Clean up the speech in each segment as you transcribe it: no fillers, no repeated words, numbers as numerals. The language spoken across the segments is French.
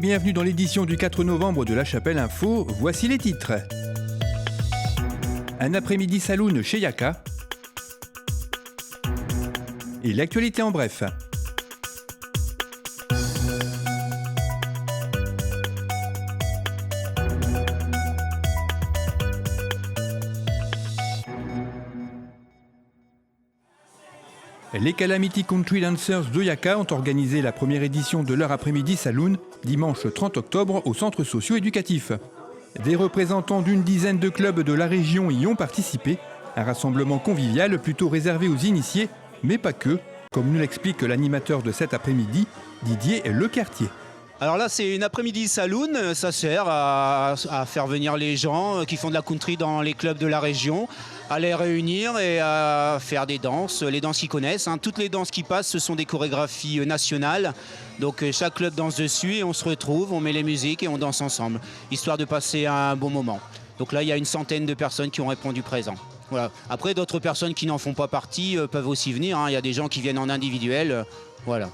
bienvenue dans l'édition du 4 novembre de La Chapelle Info. Voici les titres. Un après-midi saloon chez Yaka. Et l'actualité en bref. Les Calamity Country Dancers de Yaka ont organisé la première édition de leur après-midi saloon dimanche 30 octobre au centre socio-éducatif. Des représentants d'une dizaine de clubs de la région y ont participé. Un rassemblement convivial plutôt réservé aux initiés, mais pas que, comme nous l'explique l'animateur de cet après-midi, Didier Lecartier. Alors là, c'est une après-midi saloon. Ça sert à faire venir les gens qui font de la country dans les clubs de la région, à les réunir et à faire des danses, les danses qu'ils connaissent. Toutes les danses qui passent, ce sont des chorégraphies nationales. Donc chaque club danse dessus et on se retrouve, on met les musiques et on danse ensemble, histoire de passer un bon moment. Donc là, il y a une centaine de personnes qui ont répondu présent. Voilà. Après, d'autres personnes qui n'en font pas partie peuvent aussi venir. Il y a des gens qui viennent en individuel. Voilà.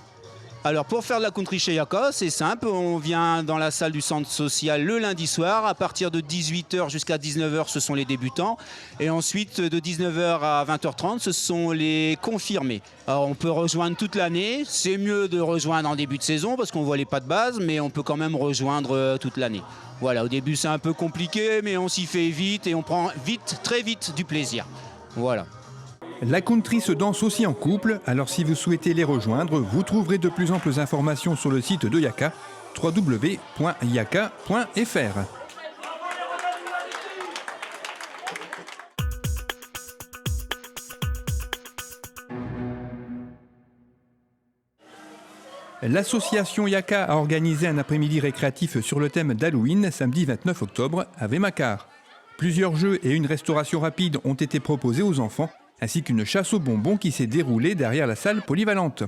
Alors pour faire de la country chez Yaka, c'est simple, on vient dans la salle du centre social le lundi soir, à partir de 18h jusqu'à 19h ce sont les débutants, et ensuite de 19h à 20h30 ce sont les confirmés. Alors on peut rejoindre toute l'année, c'est mieux de rejoindre en début de saison parce qu'on voit les pas de base, mais on peut quand même rejoindre toute l'année. Voilà, au début c'est un peu compliqué, mais on s'y fait vite et on prend vite, très vite du plaisir. Voilà. La country se danse aussi en couple, alors si vous souhaitez les rejoindre, vous trouverez de plus amples informations sur le site de Yaka, www.yaka.fr. L'association Yaka a organisé un après-midi récréatif sur le thème d'Halloween, samedi 29 octobre, à Vémacar. Plusieurs jeux et une restauration rapide ont été proposés aux enfants, ainsi qu'une chasse aux bonbons qui s'est déroulée derrière la salle polyvalente.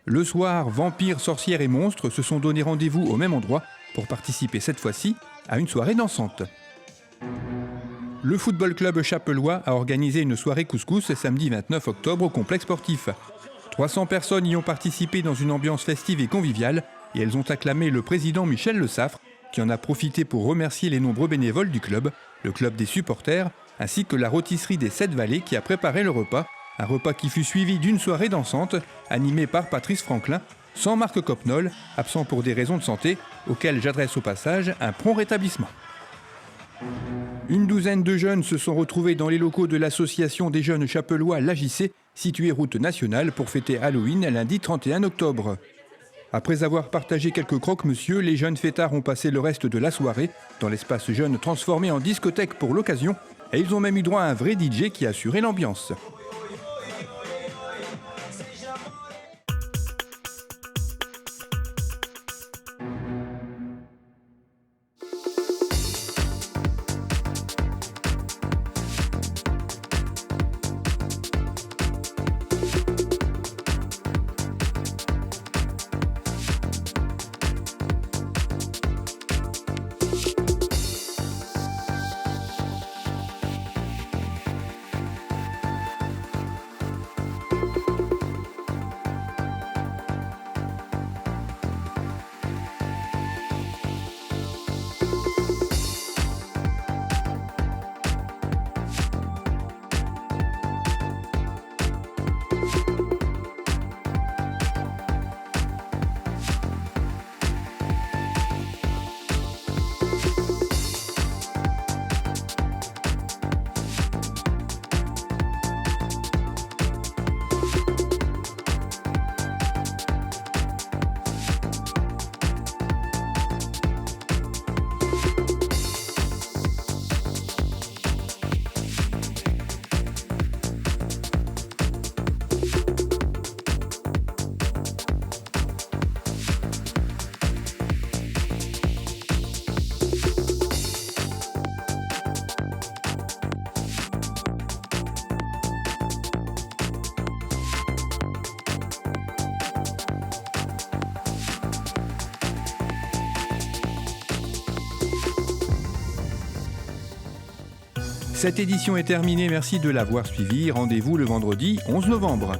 Le soir, vampires, sorcières et monstres se sont donné rendez-vous au même endroit pour participer cette fois-ci à une soirée dansante. Le football club chapellois a organisé une soirée couscous samedi 29 octobre au complexe sportif. 300 personnes y ont participé dans une ambiance festive et conviviale et elles ont acclamé le président Michel Le Saffre qui en a profité pour remercier les nombreux bénévoles du club, le club des supporters, ainsi que la rôtisserie des 7 Vallées qui a préparé le repas, un repas qui fut suivi d'une soirée dansante animée par Patrice Franklin, sans Marc Copnol, absent pour des raisons de santé, auquel j'adresse au passage un prompt rétablissement. Une douzaine de jeunes se sont retrouvés dans les locaux de l'association des jeunes chapellois l'AJC, située route nationale pour fêter Halloween lundi 31 octobre. Après avoir partagé quelques croque-monsieur, les jeunes fêtards ont passé le reste de la soirée dans l'espace jeune transformé en discothèque pour l'occasion, et ils ont même eu droit à un vrai DJ qui assurait l'ambiance. Cette édition est terminée, merci de l'avoir suivie. Rendez-vous le vendredi 11 novembre.